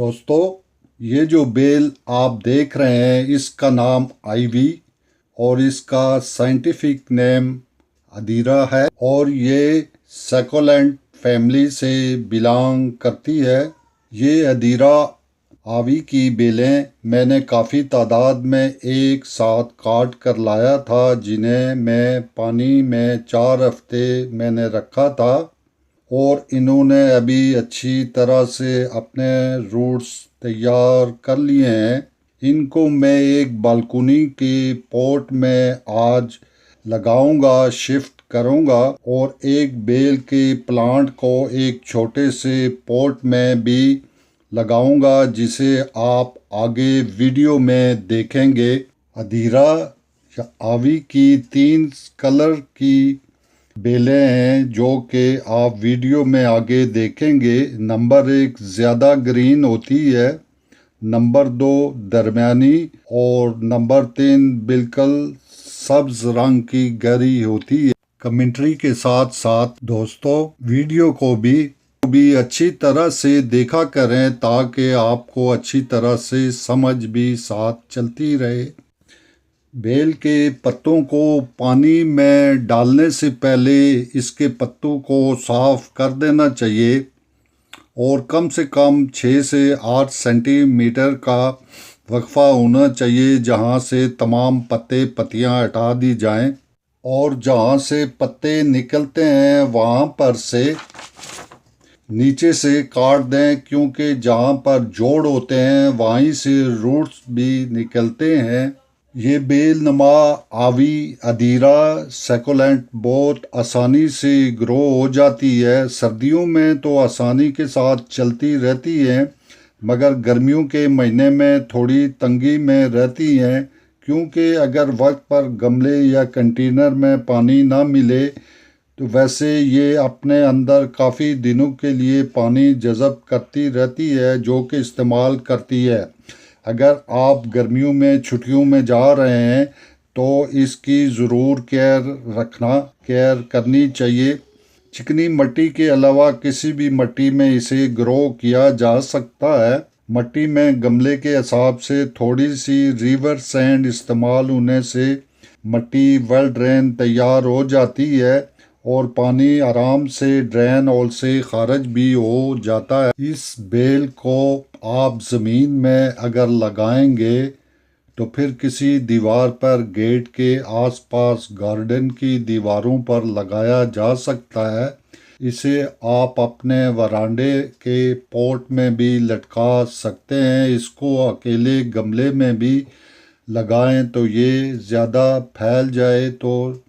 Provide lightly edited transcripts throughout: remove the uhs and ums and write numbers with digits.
दोस्तों, ये जो बेल आप देख रहे हैं इसका नाम आईवी और इसका साइंटिफिक नेम अदीरा है और ये सैकोलेंट फैमिली से बिलोंग करती है। ये अदीरा आवी की बेलें मैंने काफ़ी तादाद में एक साथ काट कर लाया था, जिन्हें मैं पानी में 4 हफ्ते मैंने रखा था और इन्होंने अभी अच्छी तरह से अपने रूट्स तैयार कर लिए हैं। इनको मैं एक बालकनी के पॉट में आज लगाऊंगा, शिफ्ट करूंगा और एक बेल के प्लांट को एक छोटे से पॉट में भी लगाऊंगा, जिसे आप आगे वीडियो में देखेंगे। अधीरा या आवी की 3 कलर की बेलें हैं जो कि आप वीडियो में आगे देखेंगे। नंबर 1 ज़्यादा ग्रीन होती है, नंबर 2 दरमियानी और नंबर 3 बिल्कुल सब्ज रंग की गहरी होती है। कमेंट्री के साथ साथ दोस्तों वीडियो को भी अच्छी तरह से देखा करें ताकि आपको अच्छी तरह से समझ भी साथ चलती रहे। बेल के पत्तों को पानी में डालने से पहले इसके पत्तों को साफ कर देना चाहिए और कम से कम 6 से 8 सेंटीमीटर का वक्फा होना चाहिए, जहां से तमाम पत्ते पत्तियां हटा दी जाएं और जहां से पत्ते निकलते हैं वहां पर से नीचे से काट दें, क्योंकि जहां पर जोड़ होते हैं वहीं से रूट्स भी निकलते हैं। ये बेलनुमा आवी अदीरा सैकोलेंट बहुत आसानी से ग्रो हो जाती है। सर्दियों में तो आसानी के साथ चलती रहती है, मगर गर्मियों के महीने में थोड़ी तंगी में रहती हैं, क्योंकि अगर वक्त पर गमले या कंटेनर में पानी ना मिले तो वैसे ये अपने अंदर काफ़ी दिनों के लिए पानी जज़ब करती रहती है, जो कि इस्तेमाल करती है। अगर आप गर्मियों में छुट्टियों में जा रहे हैं तो इसकी ज़रूर केयर करनी चाहिए। चिकनी मिट्टी के अलावा किसी भी मिट्टी में इसे ग्रो किया जा सकता है। मिट्टी में गमले के हिसाब से थोड़ी सी रिवर सैंड इस्तेमाल होने से मिट्टी वेल ड्रेन तैयार हो जाती है और पानी आराम से ड्रेन होल से खारिज भी हो जाता है। इस बेल को आप ज़मीन में अगर लगाएंगे तो फिर किसी दीवार पर, गेट के आसपास, गार्डन की दीवारों पर लगाया जा सकता है। इसे आप अपने वरांडे के पॉट में भी लटका सकते हैं। इसको अकेले गमले में भी लगाएं तो ये ज़्यादा फैल जाए तो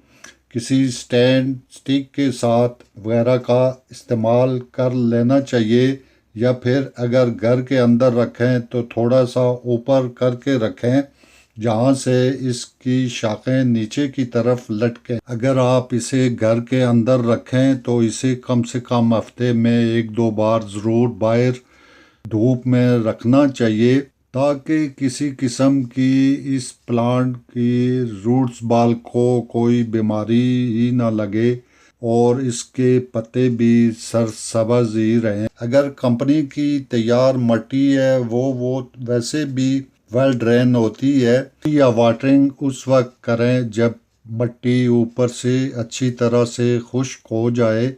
किसी स्टैंड स्टिक के साथ वगैरह का इस्तेमाल कर लेना चाहिए, या फिर अगर घर के अंदर रखें तो थोड़ा सा ऊपर करके रखें जहां से इसकी शाखें नीचे की तरफ लटकें। अगर आप इसे घर के अंदर रखें तो इसे कम से कम हफ्ते में 1-2 बार ज़रूर बाहर धूप में रखना चाहिए, ताकि किसी किस्म की इस प्लांट की रूट्स बाल को कोई बीमारी ही ना लगे और इसके पत्ते भी सरसब्ज ही रहें। अगर कंपनी की तैयार मिट्टी है वो वैसे भी वेल ड्रेन होती है, या वाटरिंग उस वक्त करें जब मिट्टी ऊपर से अच्छी तरह से खुश्क हो जाए,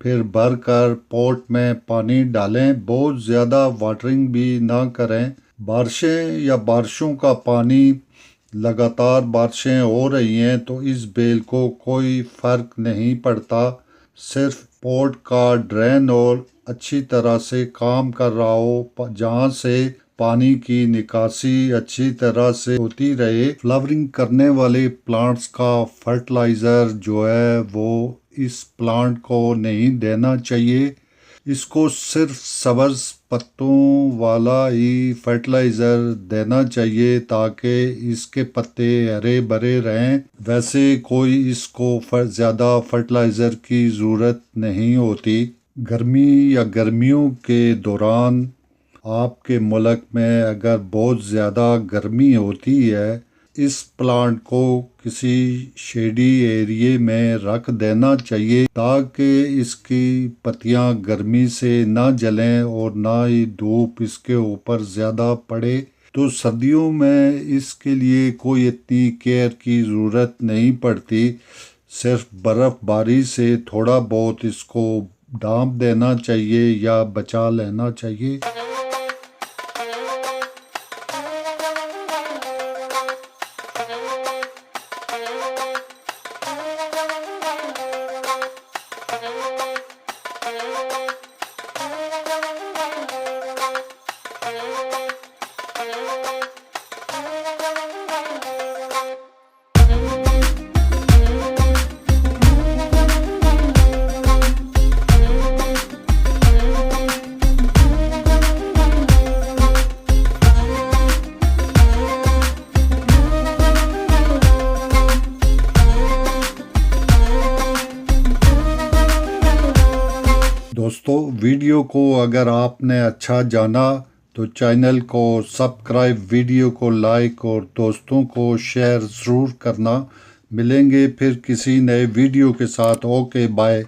फिर भर कर पॉट में पानी डालें। बहुत ज़्यादा वाटरिंग भी ना करें। बारिशों का पानी, लगातार बारिशें हो रही हैं तो इस बेल को कोई फ़र्क नहीं पड़ता, सिर्फ पॉट का ड्रेन और अच्छी तरह से काम कर रहा हो, जहाँ से पानी की निकासी अच्छी तरह से होती रहे। फ्लावरिंग करने वाले प्लांट्स का फर्टिलाइज़र जो है वो इस प्लांट को नहीं देना चाहिए। इसको सिर्फ सब्ज पत्तों वाला ही फर्टिलाइज़र देना चाहिए ताकि इसके पत्ते हरे भरे रहें। वैसे कोई इसको ज़्यादा फर्टिलाइज़र की ज़रूरत नहीं होती। गर्मियों के दौरान आपके मुल्क में अगर बहुत ज़्यादा गर्मी होती है इस प्लांट को किसी शेडी एरिया में रख देना चाहिए ताकि इसकी पत्तियां गर्मी से ना जलें और ना ही धूप इसके ऊपर ज़्यादा पड़े। तो सर्दियों में इसके लिए कोई इतनी केयर की ज़रूरत नहीं पड़ती, सिर्फ बर्फ़बारी से थोड़ा बहुत इसको ढांप देना चाहिए या बचा लेना चाहिए। दोस्तों, वीडियो को अगर आपने अच्छा जाना तो चैनल को सब्सक्राइब, वीडियो को लाइक और दोस्तों को शेयर ज़रूर करना। मिलेंगे फिर किसी नए वीडियो के साथ। Okay, bye.